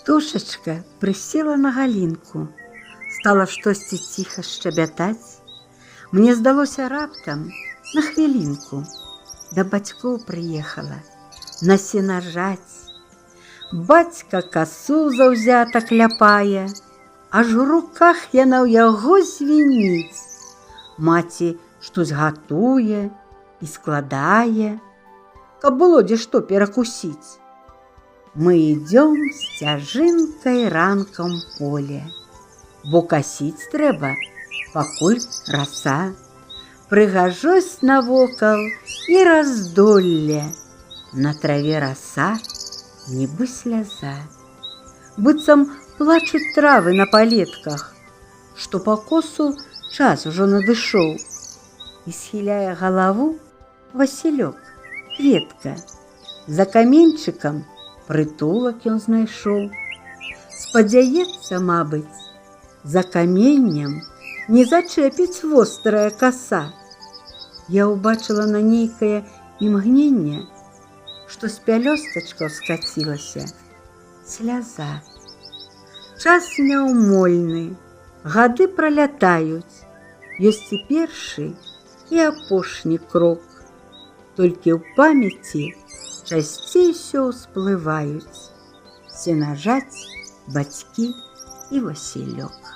Птушачка прысела на галінку, стала штосьці ціха шчабятаць. Мне здалося раптам на хвілінку. Да бацькоў прыехала на сенажаць. Бацька касу заўзята кляпае, аж у руках яна ў яго звініць. Маці штось гатуе і складае, каб было дзе што перакусіць. Мы ідём сцяжынкай ранкам поле, бо касіць трэба, пакуль раса. Прыгажосць навокал і раздолле, на траве раса, нібы сляза. Быццам плачуць травы на палетках, што па косу час ужо надышоў. І схіляе галаву Васілёк, кветка. За каменьчыкам прытулак ён знайшоў. Спадзяецца, мабыць, за каменнем не зачэпіць вострая каса. Я ўбачыла на нейкае імгненне, што з пялёстачкаў скацілася сляза. Час няўмольны, гады пралятаюць, ёсць і першы, і апошні крок. Толькі ў памяці часцей усё ўсплываюць сенажаць, бацькі і Васілёк.